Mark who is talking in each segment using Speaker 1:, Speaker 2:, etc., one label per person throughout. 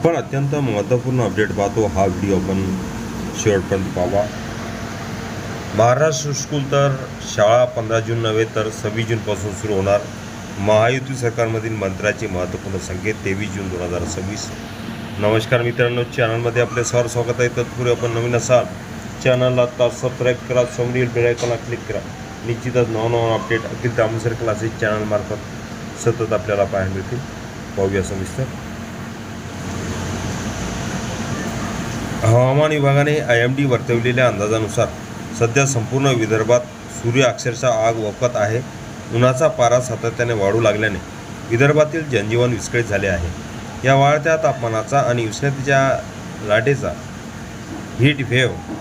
Speaker 1: आपण अत्यंत महत्त्वपूर्ण अपडेट पाहतो। हा व्हिडिओ आपण शेवटपर्यंत पाहावा। महाराष्ट्र स्कूल तर शाळा 15 जून नव्हे तर 26 जूनपासून सुरू होणार। महायुती सरकारमधील मंत्र्याचे महत्त्वपूर्ण संकेत 23 जून 2026। नमस्कार मित्रांनो, चॅनलमध्ये आपले स्वागत आहे। तत्पूर्वी आपण नवीन असाल चॅनलला आता सबस्क्राईब करा, समोरील बेल आयकॉनला क्लिक करा। निश्चितच नवनवीन अपडेट अखिल तामसर क्लासेस चॅनलमार्फत सतत आपल्याला पाहायला मिळतील। पाहूया सविस्तर। हवामान विभागाने IMD वर्तवलेल्या अंदाजानुसार सध्या संपूर्ण विदर्भात सूर्य अक्षरशः आग ओकत आहे। उन्हाचा पारा सातत्याने वाढू लागल्याने विदर्भातील जनजीवन विस्कळीत झाले आहे। या वाढत्या तापमानाचा आणि उष्णतेच्या लाटेचा हीट वेव्ह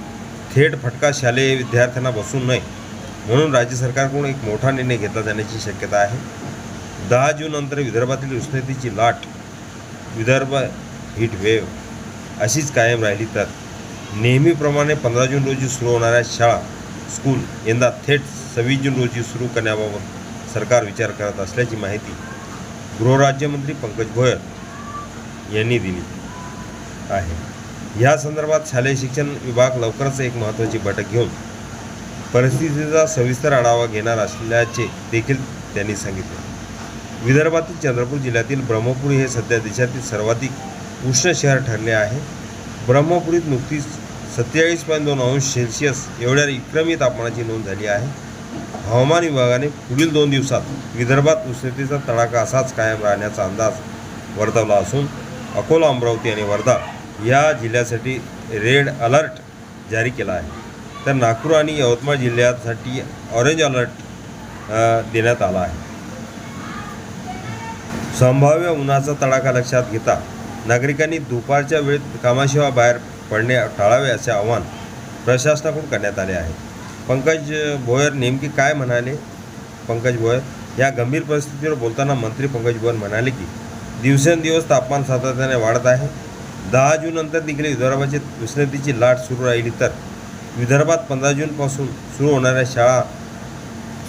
Speaker 1: थेट फटका शालेय विद्यार्थ्यांना बसू नये म्हणून राज्य सरकारकडून एक मोठा निर्णय घेतला जाण्याची शक्यता आहे। 10 जून नंतर विदर्भातील उष्णतेची लाट विदर्भ हीट वेव्ह अशीच कायम राहिली तर नेहमीप्रमाणे 15 जून रोजी सुरू होणाऱ्या शाळा स्कूल यंदा थेट 26 जून रोजी सुरू करण्याबाबत सरकार विचार करत असल्याची माहिती गृहराज्यमंत्री पंकज भोयर यांनी दिली आहे। या संदर्भात शालेय शिक्षण विभाग लवकरच एक महत्त्वाची बैठक घेऊन परिस्थितीचा सविस्तर आढावा घेणार असल्याचे देखील त्यांनी सांगितले। विदर्भातील चंद्रपूर जिल्ह्यातील ब्रह्मपुरी हे सध्या देशातील सर्वाधिक उष्ण शहर ठरले आहे। ब्रह्मपुरीत नुकतीच 27.2 अंश सेल्सिअस एवढ्या विक्रमी तापमानाची नोंद झाली आहे। हवामान विभागाने पुढील 2 दिवसात विदर्भात उष्णतेचा तडाखा असाच कायम राहण्याचा अंदाज वर्तवला असून अकोला, अमरावती आणि वर्धा या जिल्ह्यासाठी रेड अलर्ट जारी केला आहे, तर नागपूर आणि यवतमाळ जिल्ह्यासाठी ऑरेंज अलर्ट देण्यात आला आहे। संभाव्य उन्हाचा तडाखा लक्षात घेता नागरिकांनी दुपारच्या वेळेत कामाशिवाय बाहेर पडणे टाळावे असे आवाहन प्रशासनाकडून करण्यात आले आहे। पंकज भोयर नेमके काय म्हणाले? पंकज भोयर या गंभीर परिस्थितीवर बोलताना मंत्री पंकज भोयर म्हणाले की दिवसेंदिवस तापमान सातत्याने वाढत आहे। 10 जून नंतर देखील विदर्भाची उष्णतेची लाट सुरू राहिली तर विदर्भात 15 जूनपासून सुरू होणाऱ्या शाळा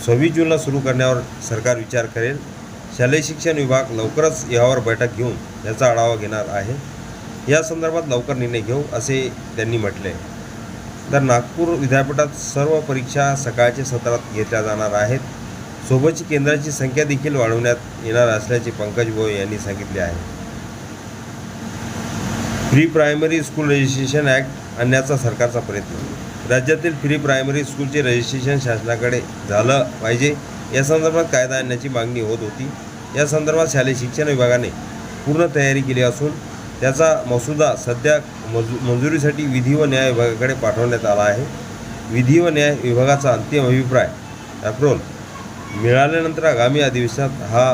Speaker 1: 26 जूनला सुरू करण्यावर सरकार विचार करेल। शालेय शिक्षण विभाग लवकरच यावर बैठक घेऊन याचा आढावा घेणार आहे। या संदर्भात लवकर निर्णय घेऊ असे त्यांनी म्हटले। तर नागपूर विद्यापीठात सर्व परीक्षा सकाळच्या सत्रात घेतल्या जाणार आहेत। सोबतची केंद्राची संख्या देखील वाढवण्यात येणार असल्याचे पंकज भोयर यांनी सांगितले आहे। Pre primary school registration act आणण्याचा सरकारचा प्रयत्न। राज्यातील प्री प्रायमरी स्कूलचे रजिस्ट्रेशन शासनाकडे झालं पाहिजे या संदर्भात कायदा आणण्याची मागणी होत होती। या संदर्भात शालेय शिक्षण विभागाने पूर्ण तयारी केली असून त्याचा मसुदा सध्या मंजुरीसाठी विधी व न्याय विभागाकडे पाठवण्यात आला आहे। विधी व न्याय विभागाचा अंतिम अभिप्राय अप्रूव्हल मिळाल्यानंतर आगामी अधिवेशनात हा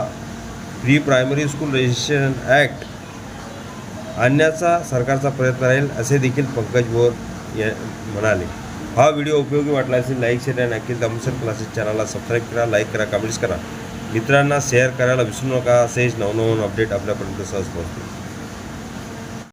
Speaker 1: pre primary school registration act आणण्याचा सरकारचा प्रयत्न राहील असे देखील पंकज भोयर म्हणाले। हा व्हिडिओ उपयोगी वाटला असेल लाईक, शेअर आणि अखिल तामसर क्लासेस चॅनलला सबस्क्राईब करा, लाईक करा, कमेंट्स करा, मित्रांना शेअर करायला विसरू नका। असेच नवनवीन अपडेट आपल्यापर्यंत सहज पोहोचतील।